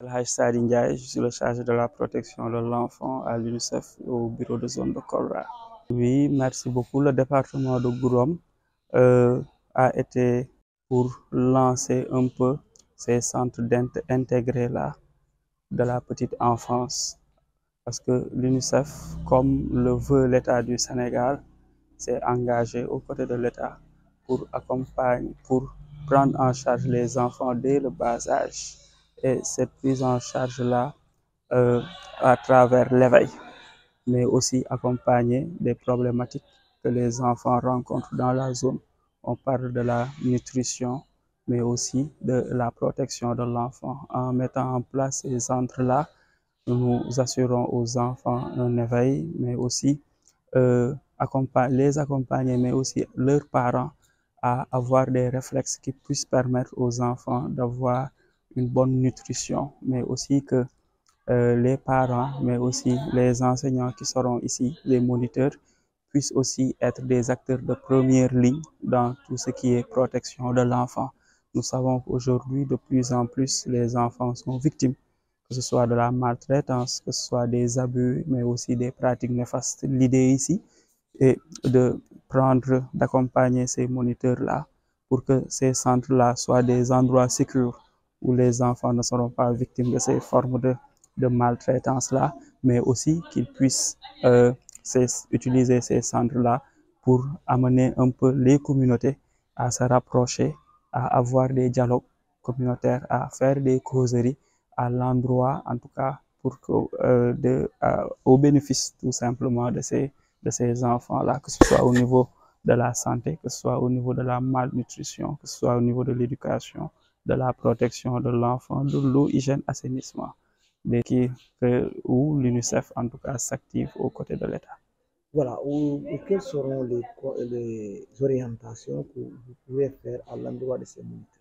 El Hadj Sadi Ndiaye, je suis le chargé de la protection de l'enfant à l'UNICEF au bureau de zone de Kolda. Oui, merci beaucoup. Le département de Goudomp a été pour lancer un peu ces centres intégrés là de la petite enfance. Parce que l'UNICEF, comme le veut l'État du Sénégal, s'est engagé aux côtés de l'État pour accompagner, pour prendre en charge les enfants dès le bas âge. Et cette prise en charge-là, à travers l'éveil, mais aussi accompagner des problématiques que les enfants rencontrent dans la zone. On parle de la nutrition, mais aussi de la protection de l'enfant. En mettant en place ces centres-là, nous assurons aux enfants un éveil, mais aussi les accompagner, mais aussi leurs parents à avoir des réflexes qui puissent permettre aux enfants d'avoir une bonne nutrition, mais aussi que les parents, mais aussi les enseignants qui seront ici, les moniteurs, puissent aussi être des acteurs de première ligne dans tout ce qui est protection de l'enfant. Nous savons qu'aujourd'hui, de plus en plus, les enfants sont victimes, que ce soit de la maltraitance, que ce soit des abus, mais aussi des pratiques néfastes. L'idée ici est d'accompagner ces moniteurs-là pour que ces centres-là soient des endroits sécurs où les enfants ne seront pas victimes de ces formes de maltraitance-là, mais aussi qu'ils puissent utiliser ces centres-là pour amener un peu les communautés à se rapprocher, à avoir des dialogues communautaires, à faire des causeries à l'endroit, en tout cas, pour que, au bénéfice tout simplement de ces enfants-là, que ce soit au niveau de la santé, que ce soit au niveau de la malnutrition, que ce soit au niveau de l'éducation, de la protection de l'enfant, de l'eau, hygiène, assainissement, où l'UNICEF en tout cas s'active aux côtés de l'État. Voilà, quelles seront les orientations que vous pouvez faire à l'endroit de ces moniteurs?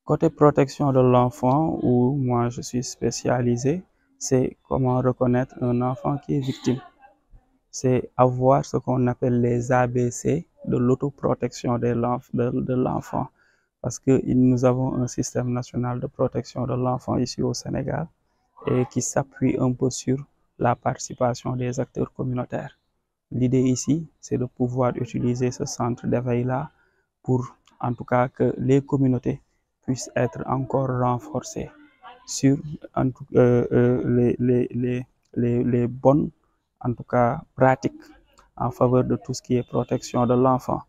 Côté protection de l'enfant, où moi je suis spécialisé, c'est comment reconnaître un enfant qui est victime. C'est avoir ce qu'on appelle les ABC de l'autoprotection de l'enfant. Parce que nous avons un système national de protection de l'enfant ici au Sénégal et qui s'appuie un peu sur la participation des acteurs communautaires. L'idée ici, c'est de pouvoir utiliser ce centre d'éveil-là pour, en tout cas, que les communautés puissent être encore renforcées sur les bonnes, en tout cas, pratiques en faveur de tout ce qui est protection de l'enfant.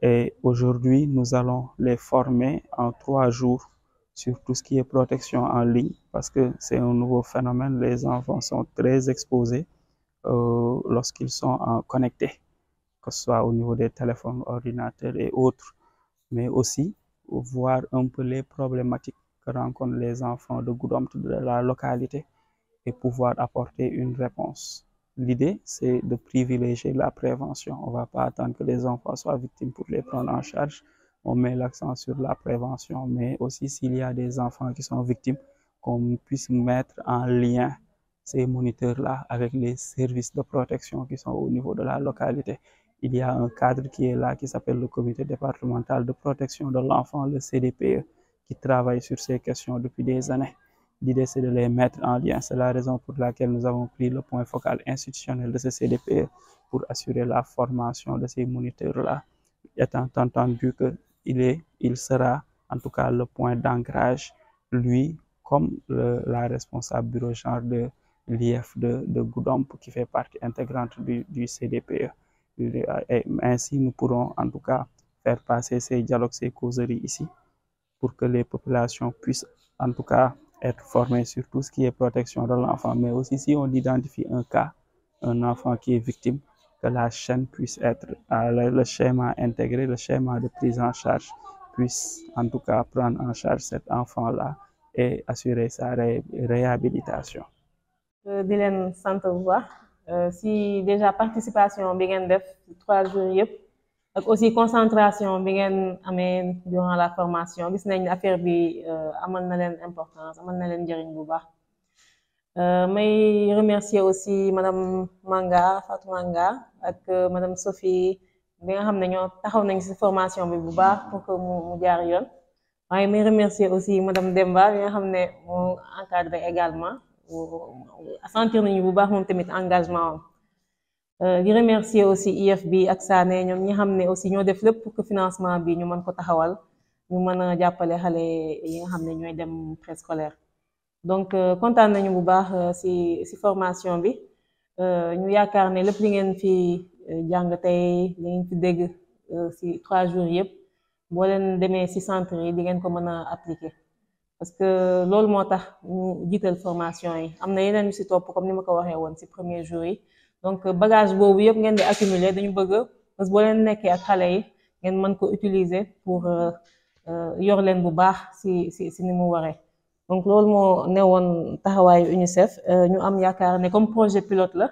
Et aujourd'hui, nous allons les former en 3 jours sur tout ce qui est protection en ligne parce que c'est un nouveau phénomène. Les enfants sont très exposés lorsqu'ils sont connectés, que ce soit au niveau des téléphones, ordinateurs et autres, mais aussi voir un peu les problématiques que rencontrent les enfants de Goudomp, de la localité, et pouvoir apporter une réponse. L'idée, c'est de privilégier la prévention. On ne va pas attendre que les enfants soient victimes pour les prendre en charge. On met l'accent sur la prévention, mais aussi s'il y a des enfants qui sont victimes, qu'on puisse mettre en lien ces moniteurs-là avec les services de protection qui sont au niveau de la localité. Il y a un cadre qui est là, qui s'appelle le comité départemental de protection de l'enfant, le CDPE, qui travaille sur ces questions depuis des années. L'idée, c'est de les mettre en lien. C'est la raison pour laquelle nous avons pris le point focal institutionnel de ce CDPE pour assurer la formation de ces moniteurs-là, étant entendu qu'il sera en tout cas le point d'ancrage, lui, comme la responsable bureau genre de l'IF de Goudomp, qui fait partie intégrante du CDPE. Et ainsi, nous pourrons en tout cas faire passer ces dialogues, ces causeries ici, pour que les populations puissent en tout cas être formées sur tout ce qui est protection de l'enfant. Mais aussi, si on identifie un cas, un enfant qui est victime, que la chaîne puisse être, le schéma intégré, le schéma de prise en charge puisse en tout cas prendre en charge cet enfant-là et assurer sa réhabilitation. di leen sant bu baax si déjà participation bi ngeen def 3 jours yëpp ak aussi concentration bi ngeen amee durant la formation gis nañ affaire bi amal na leen importance amal na leen njëriñ bu baax may remercier aussi madame Manga Fatou Manga ak madame Sophie bi nga xam ne ñoo taxaw nañ ci formation bi bu baax pour que mu jaar yoon waaye may remercier aussi madame Demba bi nga xam ne moo encadré également sentir nañu bu baax moom tamit engagement am di remercier aussi IEF bi ak Sané ñoom ñi xam ne aussi ñoo def lépp pour que financement bi ñu mën ko taxawal ñu mën a jàppale xale yi nga xam ne ñooy dem préscolaire donc kontaan nañu bu baax ci formation bi ñu yaakaar ne lépp li ngeen fi jàng tey li ngeen fi dégg ci 3 jours yëpp boo leen demee ci centre yi di ngeen ko mën a appliquer parce que loolu moo tax ñu jiital formation yi am na yeneen yu ci topp comme ni ma ko waxee woon ci premier jour yi donc bagage boobu yëpp ngeen di accumuler dañu bëgg parce que boo leen nekkee ak xale yi ngeen mën ko utiliser pour yor leen bu baax ci ni mu waree donc loolu moo newoon taxawaayu UNICEF ñu am yaakaar ne comme projet pilote la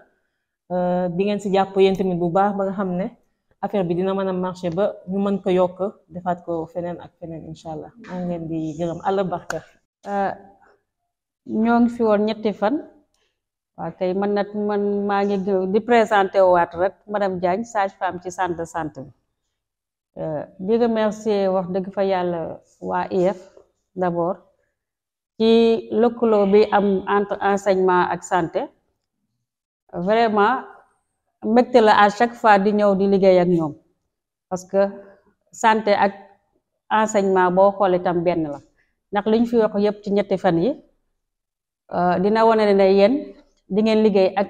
di ngeen ci jàpp yéen tamit bu baax ba nga xam ne affaire bi dina mën a marché ba ñu mën ko yokk defaat ko feneen ak feneen incha allah maa ngi leen di gërëm àlla barka ñoo ngi fi woon 3 fan waaw kay man maa ngi di présenté waat rek madame Diagne sage-femme ci centre de santé bi di remercier wax dëgg fa yàlla waa IEF d'abord ci lëkkaloo bi am entre enseignement ak santé vraiment mbégte la à chaque fois di ñëw di liggéey ak ñoom parce que santé ak enseignement boo xoolee tam benn la ndax li ñu fi wax yépp ci 3 fan yi dina wane ne yéen di ngeen liggéey ak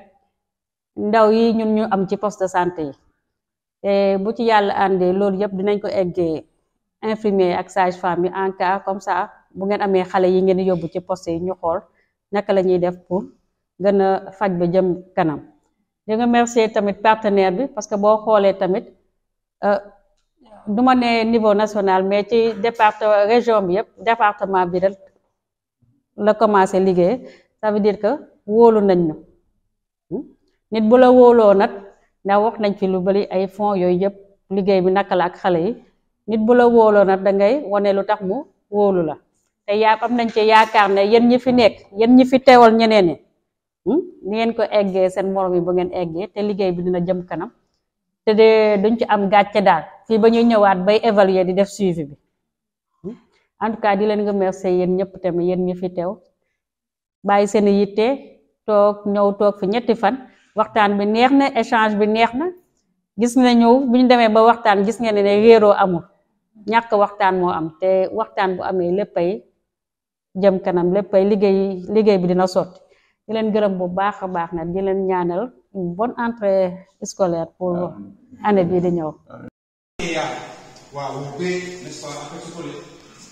ndaw yi ñun ñu am ci poste de santé yi te bu ci yàlla àndee loolu yépp dinañ ko eggee infirmier ak sage-femme yi en cas comme ça bu ngeen amee xale yi ngeen yóbbu ci poste yi ñu xool naka la ñuy def pour gën a faj ba jëm kanam di remercier tamit partenaire bi parce que boo xoolee tamit du ma ne niveau national mais ci département région bi yëpp département bi rek la commencé liggéey ça veut dire que wóolu nañ ñu nit bu la wóoloo nag ndax wax nañ fi lu bari ay fonds yooyu yëpp liggéey bi naka la ak xale yi nit bu la wóoloo nag da ngay wane lu tax mu wóolu la te am nañ ci yaakaar ne yéen ñi fi nekk yéen ñi fi teewal ñeneen ñi ni ngeen ko eggee seen morom yi ba ngeen eggee te liggéey bi dina jëm kanam te de duñ ci am gàcce daal fii ba ñuy ñëwaat bay évaluer di def suivi bi en tout cas di leen remercier yéen ñëpp tamit yéen ñi fi teew bàyyi seen yitte toog ñëw toog fi 3 fan waxtaan bi neex na échange bi neex na gis nañu bu ñu demee ba waxtaan gis ngeen ne réeroo amul ñàkk waxtaan moo am te waxtaan bu amee léppay jëm kanam léppay liggéey bi dina sotti di leen gërëm bu baax a baax nag di leen ñaanal une bonne entrée scolaire pour année bii di ñëw. waaw n'est-ce pas après scolaire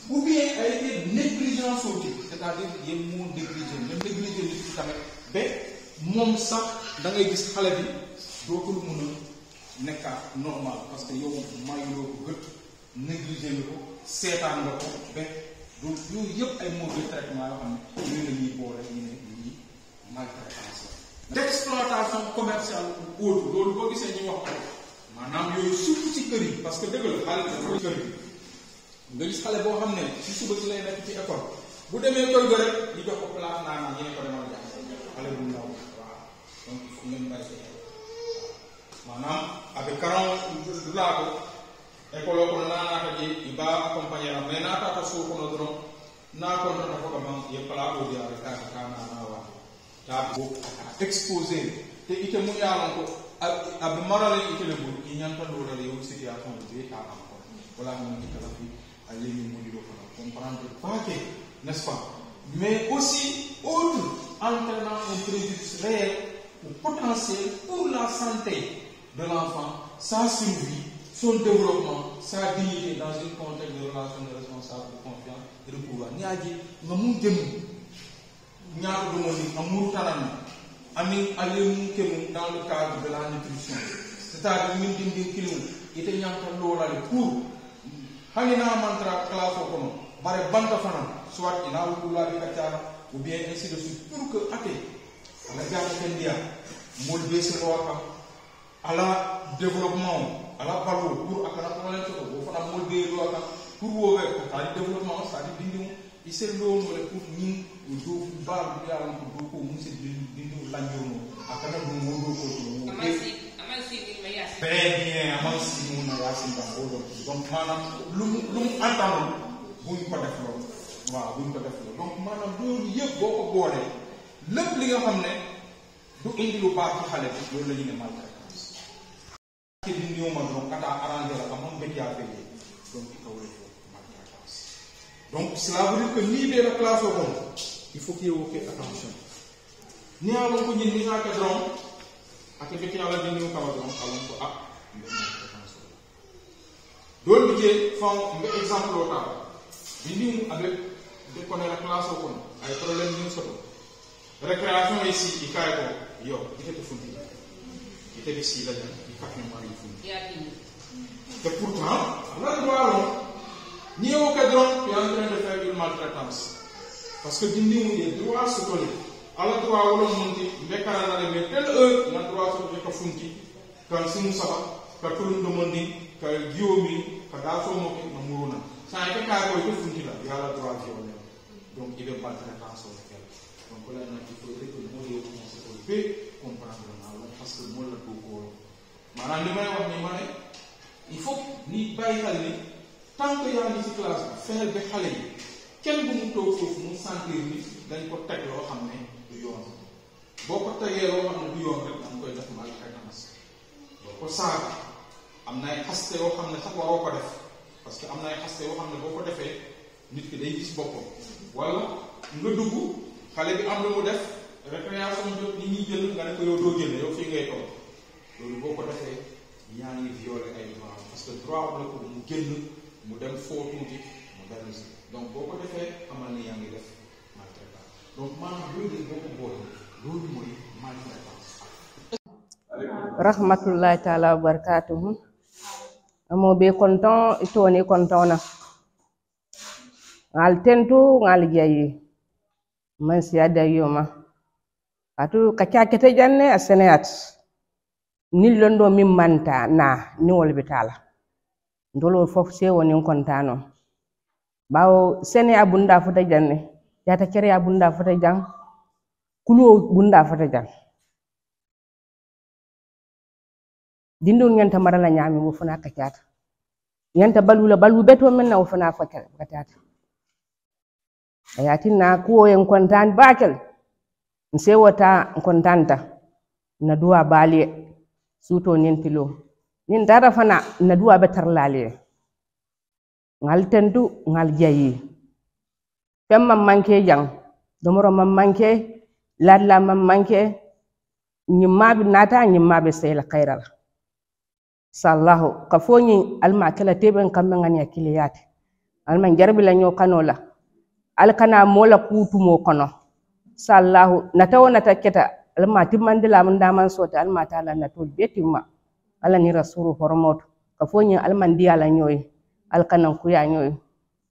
ou bien ay négligence c'est-à-dire yéen moo négligé nit ki tamit ba moom sax da ngay gis xale bi dootul mën a nekkaat normal parce que yow mayuloo ko gët négligé nga ko seetaan nga ko ba donc yooyu yëpp ay mauvais traitement yoo xam ne ñu la ñuy boole ñu ne ñii maltraitance d'exploitation commerciale ou autre loolu boo gisee ñu wax ko maanaam yooyu surtout ci kër yi parce que dëgg la xale dafa kër yi nga gis xale boo xam ne ci suba si lay nekk ci école bu demee kër ga rek ñu jox ko place naan ñu ne ko demal jàng xale bu ndaw waaw donc il faut ngeen bàyyi sa maanaam avec 40 laako école ko naanata je iba accompagner am mais naata so ko no dron na ko no ko kam ye pala ko dia ka kana na wa ta bo exposé te ite mu yaalon ko ab marale ite le bul ki nyanta do le yo situation de ta am ko wala mo ni kala fi ali ni mo di ko comprendre pas que n'est-ce pas mais aussi autre entraînant un préjudice réel ou potentiel pour la santé de l'enfant, sa survie, son développement, sa dignité dans un contexte de relation de responsable, de confiance et de pouvoir. Ni aji nga mu jëm ñaar do mo ni amuru tanan ami ale mu kemu dans le cadre de la nutrition. C'est-à-dire min dindi kilu ite ñanta lolale pour hanina mantra classe ko no bare banta fana soit ina wula bi kaccara ou bien ainsi de suite pour que ate ala jara kendia mol be se waka ala développement ala balu pour akana ko len to bo fana mol be do aka pour wo be ko ala développement ça dit dindu isel do no le pour ni do ba bi ala ko do ko mu se dindu lanjono akana do mo do ko to amasi ni mayas très bien amasi mo na yasin ba do donc manam lu entendre buñ ko def loolu waaw buñ ko def loolu donc maanaam loolu yëpp boo ko boolee lépp li nga xam ne du indi lu baax ci xale bi loolu la ñu ne maltraitance ci di ñëw ma donc kata arrangé la am mbéj yaa payé donc il faut maltraitance donc cela veut dire que nii dee la classe au bon il faut qu'il y ait attention ni alon ko ñin ni ka ka dron ak mbéj yaa la di ñëw kama dron alon ko ak dool bi jee fon nga exemple au temps bi ñëw avec de connaître la classe au bon ay problème ñu soto récréation ici il kaay ko yo ite funti ite bi si la di fakki mari funti et pourtant on a droit ni au cadre tu es en train de faire une maltraitance parce que dindi mu des droits se donner ala droit wala monti mbekara na le mais telle heure na droit se ko funti kan simu saba ka tulum demandi ka giomi ka da so mo ke na muruna sa ke ka ko ko funti la ya la droit violer donc il est maltraitance au lequel donc là il faudrait que nous les comprendre parce que moi la ko maanaam li may wax ni ma ne il faut ni bàyyi xel ni tant que yaa ngi ci classe bi fexeel ba xale yi kenn bu mu toog foofu mu sentir ni dañ ko teg loo xam ne du yoon boo ko tegee loo xam ne du yoon rek danga koy def maltraitance boo ko saaga am na ay xaste yoo xam ne sax waroo ko def parce que am na ay xaste yoo xam ne boo ko defee nit ki day gis boppam wala nga dugg xale bi am lu mu def récréation jot ni ñuy jël nga ne ko yow doo jël yow fii ngay toog loolu boo ko defee yaa ngi violé ay droit parce que droit am na ko mu génn mu dem foo tuuti mu dellu si donc boo ko defee amal ni yaa ngi def maltraitance donc maanaam loolu boo ko boole loolu mooy maltraitance. rahmatullahi taala wa barakatuhu amo be konton itoni kontona ngal tentu ngal jayi man siada yoma atu kacakete janne a seneyat ni londo min manta na ni wol bitala ndolo fof sewo ni kontano bawo sene abunda fota janne yata kere abunda fota jang kulo bunda fota jang dindo nyanta marala nyami wo fana kacata nyanta balula balu beto men na wo fana kacata ayatina kuwo en kontan bakel nsewota kontanta na duwa baliye suto nin tilo nin dara fana na duwa betar laliye ngal tendu ngal jayi fem mam manke jang domoro mam manke ladla mam manke nyimmabi nata nyimmabi seyla khairal sallahu kafoni alma kala teben kambe ngani akiliyati alma jarbi la nyo kanola alkana mola kutumo kono sallahu natawo nataketa alma timmandila mun daman sota alma taala natul betimma ala ni rasulu hormoto kafoni alma ndiyala nyoy alkana kuya nyoy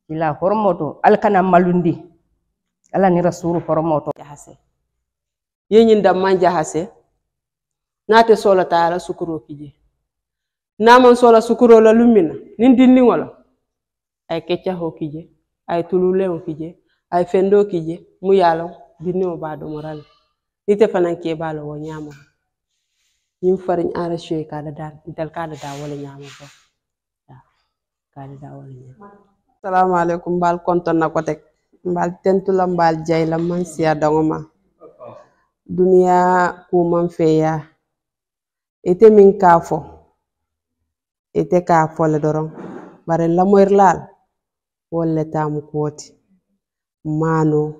ila hormoto alkana malundi ala ni rasulu hormoto jahase yenyin dam man jahase nate sola taala sukuro kije naman sola sukuro la lumina nin dinni wala ay kecca ho kije ay tulule ho kije ay fendo kije mu yalo dinni o baado moral nite fanan ke balo wo nyamo ñim fariñ arraché kada dal dal kada da wala nyamo ko kada da wala nyamo assalamu alaykum bal konton na ko tek mbal tentula mbal jayla man siya dangoma dunia ku man feya ite min kafo ite ka fole doron bare lamoir lal wolle tamu kwoti mano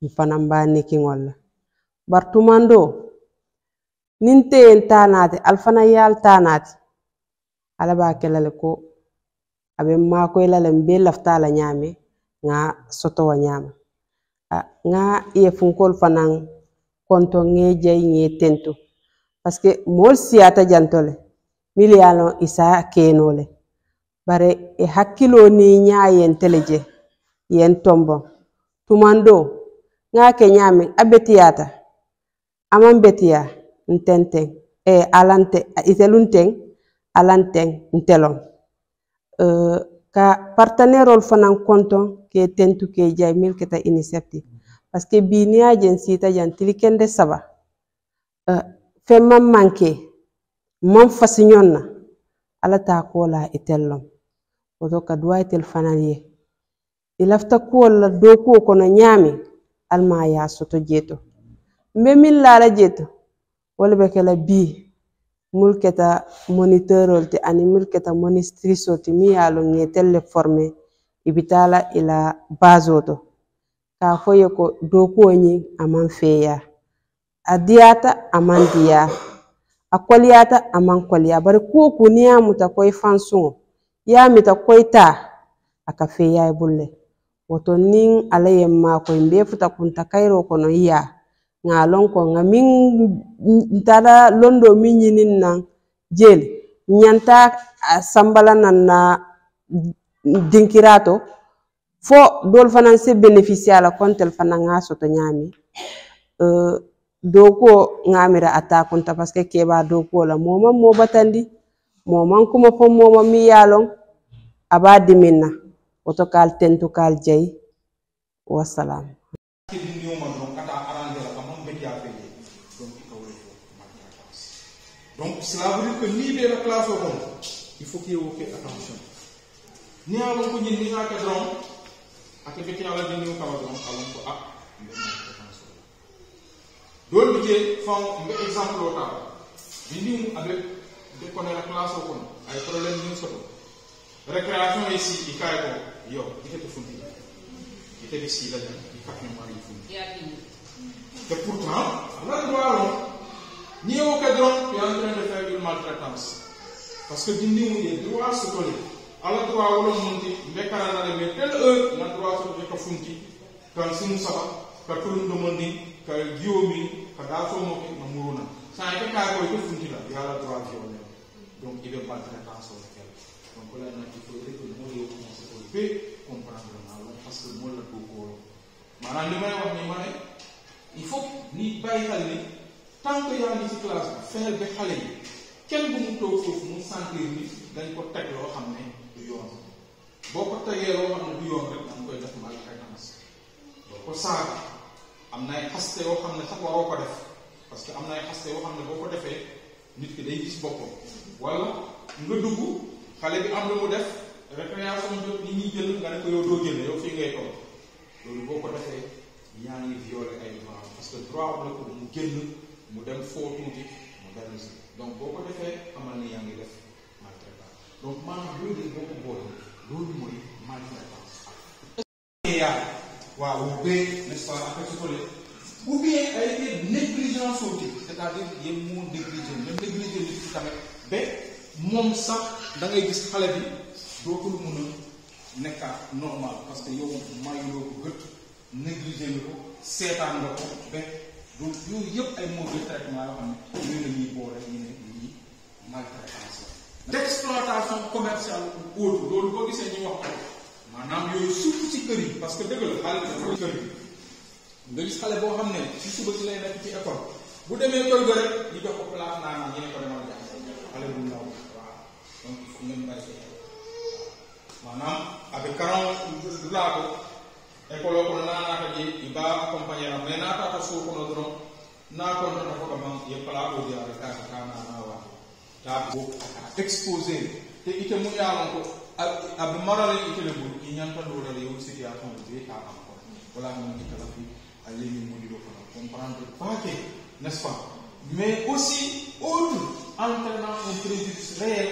mfanam ba niki ngolla bartumando ninte en tanate alfana yal tanate alaba kelale ko abe ma ko elale mbe lafta la nyame nga soto wa nyama nga ye funkol fanan konto nge jey nge tento parce que mol siata jantole miliano isa kenole bare e hakkilo ni nyaayen teleje yen tombo tumando nga ke nyame abetiyata amam betiya ntenten e alante itelunten alanten ntelon ka partenaire fanan konton ke tentu ke jay milketa initiative parce que bi ni agency ta jantili kende saba fe mam manke mam fasignonna ala ta ko la itellom oto ka duwa itel fanan ye ilafta kuwol la dokuwo kono ñaami alma ya soto jeeto mbe min laala jeeto wala be kala bi mulketa monitorol te ani mulketa monistrice te mi yalo ngetelle formé ibitala ila bazoto ka foye ko dokuwo ñi aman feya adiyata aman diya akoliyata aman koliya bari kuku niya muta koy fansuŋo ya mita koy ta aka feya bulle woto nin ala ye ma koy mbe futa kunta kayro kono ya ngalon ko ngamin ntara londo min nyinin nan jel nyanta sambala nan na dinkirato fo dol fanan se beneficier la kontel fanan ngaso to nyami doko ngamira ata kunta parce que keba doko la moma mo batandi moma kuma fo moma mi yalon aba diminna woto kal tentu kal jey wassalam donc cela veut dire que ni de la classe au monde il faut qu'il y ait attention ni alon ko ñin ni nga ka dron ak be ci ala di ñu kama dron alon ko dol bi te fam nga exemple au temps bi ni avec de connaître la classe au monde ay problème ñu soto récréation ici il kay ko yo ite funti ite bi si la di fakki ma yi funti et pourtant la droit ni au cadran tu es en train de faire une maltraitance parce que dindi mu des droits se coller ala droit wala monti mekara na le mais tel na droit so de ko funti kan simu saba ka ko demandi ka giomi ka da so mo ke mamuruna sa ke ka ko funti la ya la droit violé donc il veut maltraitance au lequel donc là il faudrait que nous yo commencer à comprendre parce que mo la ko manam li may wax ni mané il faut ni bay xal ni tant que yaa ngi ci classe bi fexeel ba xale yi kenn bu mu toog foofu mu sentir ni dañ ko teg loo xam ne du yoon boo ko tegee loo xam ne du yoon rek da nga koy def maltraitance boo ko saaga am na ay xaste yoo xam ne sax waroo ko def parce que am na ay xaste yoo xam ne boo ko defee nit ki day gis boppam wala nga dugg xale bi am lu mu def récréation jot ni ñuy jël nga ne ko yow doo jël yow fii ngay toog loolu boo ko defee yaa ngi violé ay droit parce que droit am na ko mu génn mu dem foo tuuti mu dellu si donc boo ko defee amal ni yaa ngi def maltraitance donc maanaam loolu boo ko boole loolu mooy maltraitance waaw bu bee n'est-ce pas après su ko ou bien ay négligence autique c'est-à-dire yéen moo négligé même négligé nit ki tamit ba moom sax da ngay gis xale bi dootul mun a nekkaat normal parce que yow mayuloo ko gët négligé nga ko seetaan nga ko ba donc yooyu yëpp ay mauvais traitement yoo xam ne yooyu la ñuy boole ñu ne lii maltraitance la d'exploitation commerciale ou autre loolu boo gisee ñuy wax ko maanaam yooyu surtout ci kër yi parce que dëgg la xale dafa kër yi nga gis xale boo xam ne ci suba si lay nekk ci école bu demee kër ga rek ñu jox ko place naanaan ñeneen ko demal jàng xale bu ndaw waaw donc il faut ngeen bàyyi maanaam avec caron du laa ko école ko naanaka je i ba accompagner na mais naata ko so kono dron na ko na ko ko ban ye pala ko dia ka ka na wa ta bo exposer te ite mu yalan ko ab marale ite le bu ki nyanta do dale yo situation be ta am ko wala mo ni kala fi ali ni mo di ko comprendre pas que n'est-ce pas mais aussi autre entraînant un préjudice réel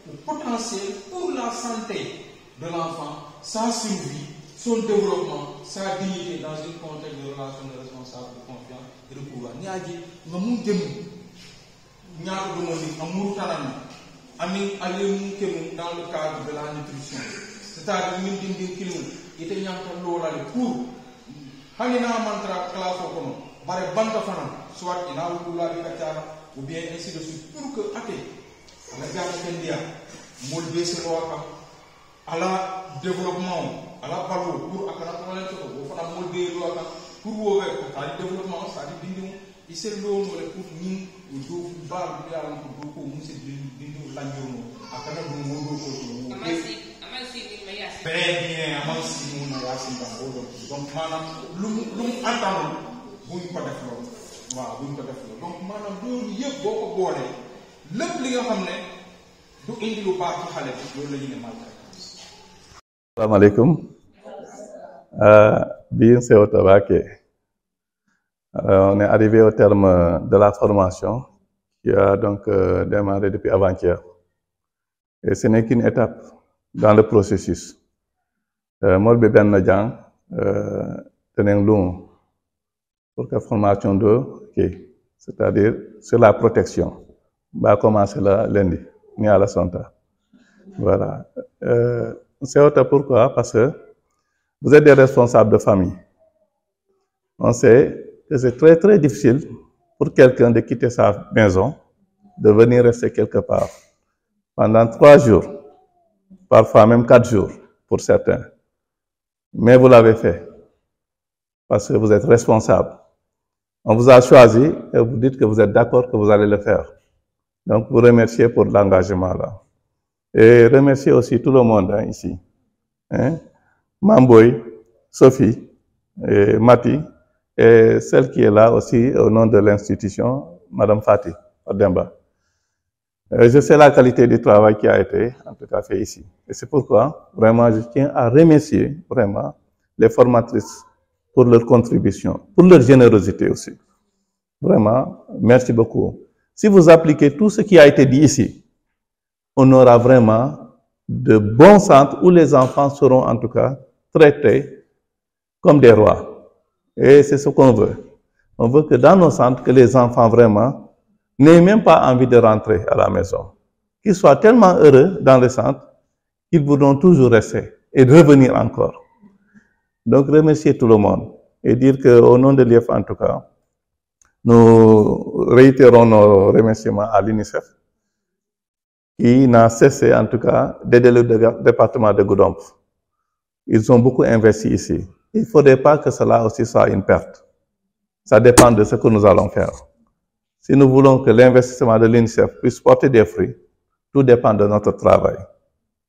ou potentiel pour la santé de l'enfant, sa survie, son développement, sa dignité dans un contexte de relation de responsable, de confiance et de pouvoir. Nous avons dit, nous avons dit, nous avons dit, dans le cadre de la nutrition. C'est-à-dire, nous avons dit, nous avons dit, pour Hanina mantra classe au commun, bare banta fana, soit il a ou la ou bien ainsi de suite, pour que, la gamme kendia, molde se loaka, à la développement, à la parole, pour akana problème, pour faire molde loaka, pour à la développement, ça dit bindou, il s'est l'eau, pour nous, ou do, bar, bien, pour beaucoup, nous c'est bindou l'agneau, akana du molde, très bien, amansi mun na yasin ba bodo donc manam lu entendre buñ ko def lo waaw buñ ko def lo donc manam loolu yëpp boko bolé lepp li nga xamné du indi lu baax ci xalé bi loolu lañu né maltraitance. Assalamu alaykum Bien, c'est au tabac. On est arrivé au terme de la formation qui a donc démarré depuis avant-hier. Et ce n'est qu'une étape dans le processus. Molbe Ben Nadjan, tenez long pour la formation de c'est-à-dire sur la protection. Va commencer là lundi, ni à la Santa. Voilà. C'est autre pourquoi? Parce que vous êtes des responsables de famille. On sait que c'est très très difficile pour quelqu'un de quitter sa maison, de venir rester quelque part pendant 3 jours, parfois même 4 jours pour certains. Mais vous l'avez fait parce que vous êtes responsable. On vous a choisi et vous dites que vous êtes d'accord que vous allez le faire. Donc vous remerciez pour l'engagement là. Et remercier aussi tout le monde ici. Mamboy, Sophie, et Mati, et celle qui est là aussi au nom de l'institution, Madame Fatih Odemba. Je sais la qualité du travail qui a été en tout cas fait ici. Et c'est pourquoi, vraiment, je tiens à remercier vraiment les formatrices pour leur contribution, pour leur générosité aussi. Vraiment, merci beaucoup. Si vous appliquez tout ce qui a été dit ici, on aura vraiment de bons centres où les enfants seront en tout cas traités comme des rois. Et c'est ce qu'on veut. On veut que dans nos centres, que les enfants vraiment n'aient même pas envie de rentrer à la maison. Qu'ils soient tellement heureux dans le centre qu'ils voudront toujours rester et revenir encore. Donc remercier tout le monde et dire qu'au nom de l'IEF en tout cas, nous réitérons nos remerciements à l'UNICEF qui n'a cessé en tout cas d'aider le département de Goudomp. Ils ont beaucoup investi ici. Il ne faudrait pas que cela aussi soit une perte. Ça dépend de ce que nous allons faire. Si nous voulons que l'investissement de l'UNICEF puisse porter des fruits, tout dépend de notre travail.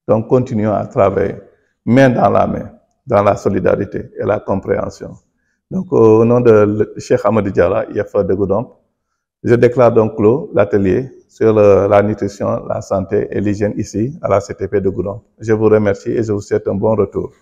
Donc continuons à travailler main dans la main, dans la solidarité et la compréhension. Donc au nom de Cheikh Amadou Diarra, IEF de Goudomp, je déclare donc clos l'atelier sur la nutrition, la santé et l'hygiène ici à la CTP de Goudomp. Je vous remercie et je vous souhaite un bon retour.